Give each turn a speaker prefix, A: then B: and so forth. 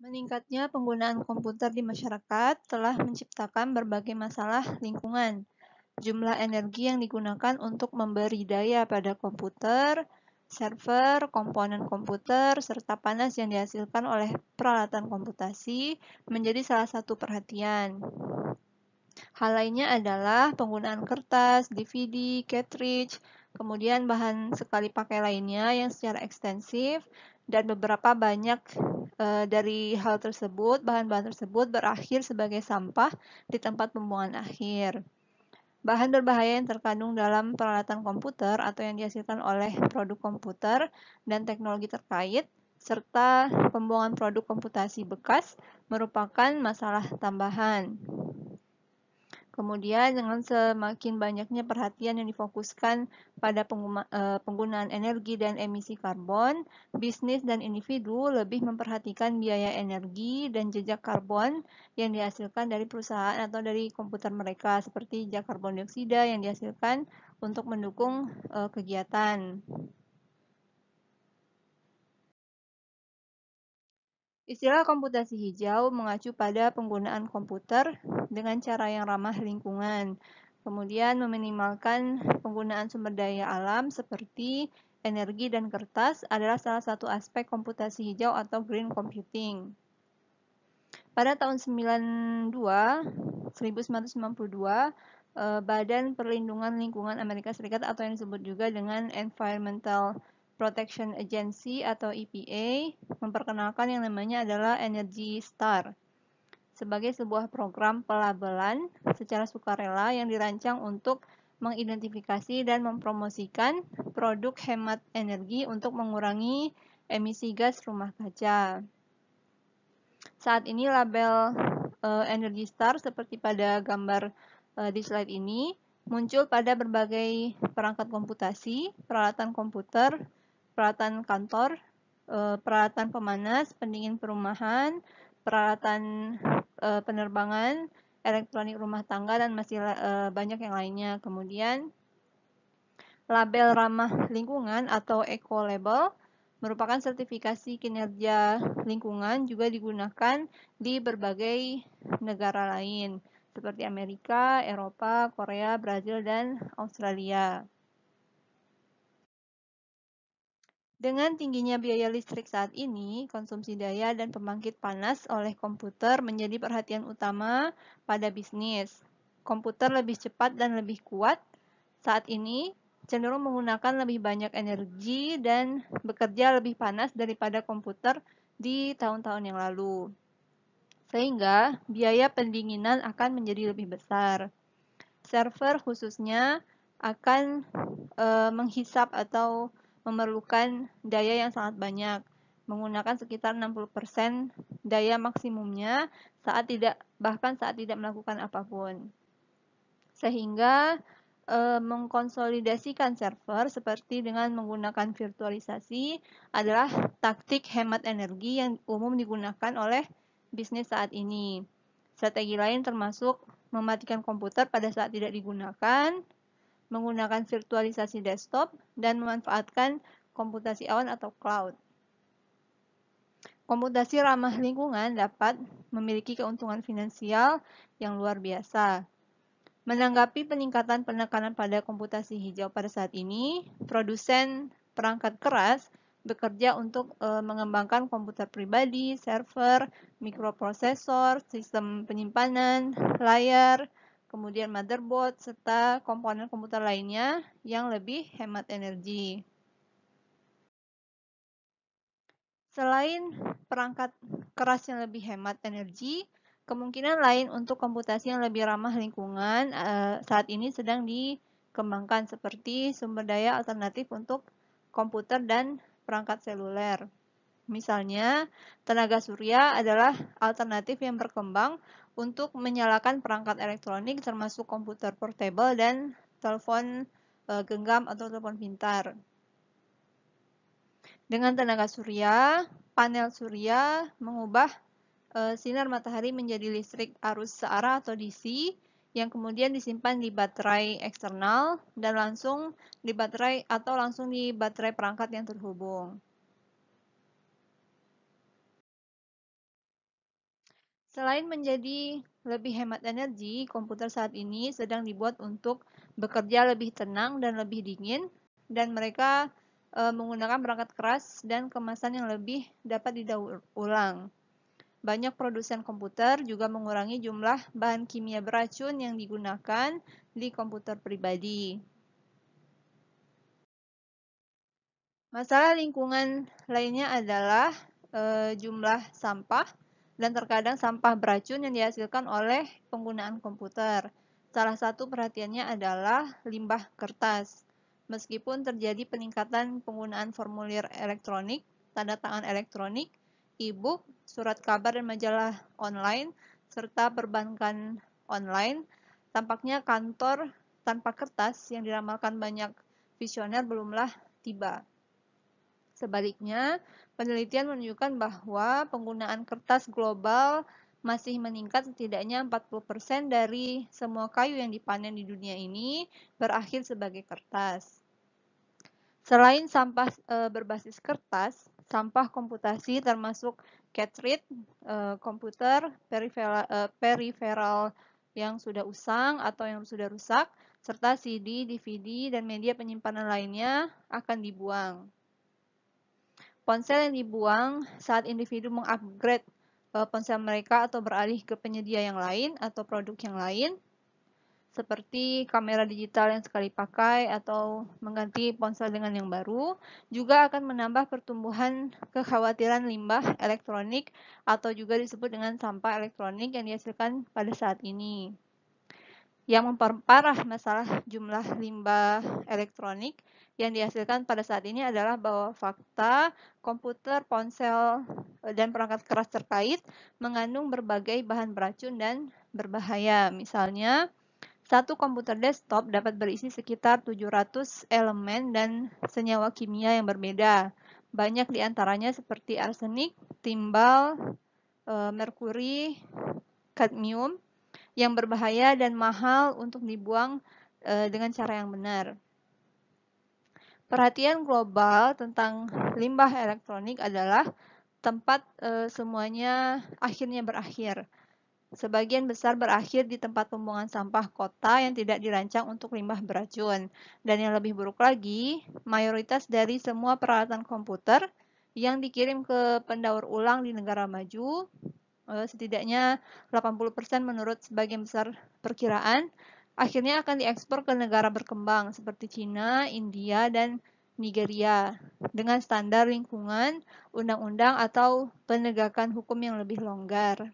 A: Meningkatnya penggunaan komputer di masyarakat telah menciptakan berbagai masalah lingkungan. Jumlah energi yang digunakan untuk memberi daya pada komputer, server, komponen komputer, serta panas yang dihasilkan oleh peralatan komputasi menjadi salah satu perhatian. Hal lainnya adalah penggunaan kertas, DVD, cartridge, kemudian bahan sekali pakai lainnya yang secara ekstensif, dan beberapa banyak dari hal tersebut, bahan-bahan tersebut berakhir sebagai sampah di tempat pembuangan akhir. Bahan berbahaya yang terkandung dalam peralatan komputer atau yang dihasilkan oleh produk komputer dan teknologi terkait, serta pembuangan produk komputasi bekas merupakan masalah tambahan. Kemudian dengan semakin banyaknya perhatian yang difokuskan pada penggunaan energi dan emisi karbon, bisnis dan individu lebih memperhatikan biaya energi dan jejak karbon yang dihasilkan dari perusahaan atau dari komputer mereka, seperti jejak karbon dioksida yang dihasilkan untuk mendukung kegiatan. Istilah komputasi hijau mengacu pada penggunaan komputer dengan cara yang ramah lingkungan, kemudian meminimalkan penggunaan sumber daya alam seperti energi dan kertas adalah salah satu aspek komputasi hijau atau green computing. Pada tahun 1992, Badan Perlindungan Lingkungan Amerika Serikat atau yang disebut juga dengan Environmental Protection Agency atau EPA memperkenalkan yang namanya adalah Energy Star sebagai sebuah program pelabelan secara sukarela yang dirancang untuk mengidentifikasi dan mempromosikan produk hemat energi untuk mengurangi emisi gas rumah kaca. Saat ini label Energy Star seperti pada gambar di slide ini muncul pada berbagai perangkat komputasi, peralatan komputer, peralatan kantor, peralatan pemanas, pendingin perumahan, peralatan penerbangan, elektronik rumah tangga, dan masih banyak yang lainnya. Kemudian label ramah lingkungan atau Eco Label merupakan sertifikasi kinerja lingkungan juga digunakan di berbagai negara lain seperti Amerika, Eropa, Korea, Brazil, dan Australia. Dengan tingginya biaya listrik saat ini, konsumsi daya dan pembangkit panas oleh komputer menjadi perhatian utama pada bisnis. Komputer lebih cepat dan lebih kuat saat ini cenderung menggunakan lebih banyak energi dan bekerja lebih panas daripada komputer di tahun-tahun yang lalu. Sehingga biaya pendinginan akan menjadi lebih besar. Server khususnya akan menghisap atau memerlukan daya yang sangat banyak, menggunakan sekitar 60% daya maksimumnya bahkan saat tidak melakukan apapun. Sehingga mengkonsolidasikan server seperti dengan menggunakan virtualisasi adalah taktik hemat energi yang umum digunakan oleh bisnis saat ini. Strategi lain termasuk mematikan komputer pada saat tidak digunakan, menggunakan virtualisasi desktop, dan memanfaatkan komputasi awan atau cloud. Komputasi ramah lingkungan dapat memiliki keuntungan finansial yang luar biasa. Menanggapi peningkatan penekanan pada komputasi hijau pada saat ini, produsen perangkat keras bekerja untuk mengembangkan komputer pribadi, server, mikroprosesor, sistem penyimpanan, layar, kemudian motherboard, serta komponen komputer lainnya yang lebih hemat energi. Selain perangkat keras yang lebih hemat energi, kemungkinan lain untuk komputasi yang lebih ramah lingkungan saat ini sedang dikembangkan seperti sumber daya alternatif untuk komputer dan perangkat seluler. Misalnya, tenaga surya adalah alternatif yang berkembang untuk menyalakan perangkat elektronik termasuk komputer portable dan telepon genggam atau telepon pintar. Dengan tenaga surya, panel surya mengubah sinar matahari menjadi listrik arus searah atau DC yang kemudian disimpan di baterai eksternal dan langsung di baterai perangkat yang terhubung. Selain menjadi lebih hemat energi, komputer saat ini sedang dibuat untuk bekerja lebih tenang dan lebih dingin, dan mereka menggunakan perangkat keras dan kemasan yang lebih dapat didaur ulang. Banyak produsen komputer juga mengurangi jumlah bahan kimia beracun yang digunakan di komputer pribadi. Masalah lingkungan lainnya adalah jumlah sampah dan terkadang sampah beracun yang dihasilkan oleh penggunaan komputer. Salah satu perhatiannya adalah limbah kertas. Meskipun terjadi peningkatan penggunaan formulir elektronik, tanda tangan elektronik, e-book, surat kabar dan majalah online, serta perbankan online, tampaknya kantor tanpa kertas yang diramalkan banyak visioner belumlah tiba. Sebaliknya, penelitian menunjukkan bahwa penggunaan kertas global masih meningkat setidaknya 40% dari semua kayu yang dipanen di dunia ini berakhir sebagai kertas. Selain sampah berbasis kertas, sampah komputasi termasuk cartridge, komputer, peripheral yang sudah usang atau yang sudah rusak, serta CD, DVD, dan media penyimpanan lainnya akan dibuang. Ponsel yang dibuang saat individu mengupgrade ponsel mereka atau beralih ke penyedia yang lain atau produk yang lain, seperti kamera digital yang sekali pakai atau mengganti ponsel dengan yang baru, juga akan menambah pertumbuhan kekhawatiran limbah elektronik atau juga disebut dengan sampah elektronik yang dihasilkan pada saat ini. Yang memperparah masalah jumlah limbah elektronik yang dihasilkan pada saat ini adalah bahwa fakta komputer, ponsel, dan perangkat keras terkait mengandung berbagai bahan beracun dan berbahaya. Misalnya, satu komputer desktop dapat berisi sekitar 700 elemen dan senyawa kimia yang berbeda. Banyak di antaranya seperti arsenik, timbal, merkuri, kadmium, yang berbahaya dan mahal untuk dibuang dengan cara yang benar. Perhatian global tentang limbah elektronik adalah tempat semuanya akhirnya berakhir. Sebagian besar berakhir di tempat pembuangan sampah kota yang tidak dirancang untuk limbah beracun. Dan yang lebih buruk lagi, mayoritas dari semua peralatan komputer yang dikirim ke pendaur ulang di negara maju, setidaknya 80% menurut sebagian besar perkiraan, akhirnya akan diekspor ke negara berkembang seperti China, India, dan Nigeria dengan standar lingkungan, undang-undang, atau penegakan hukum yang lebih longgar.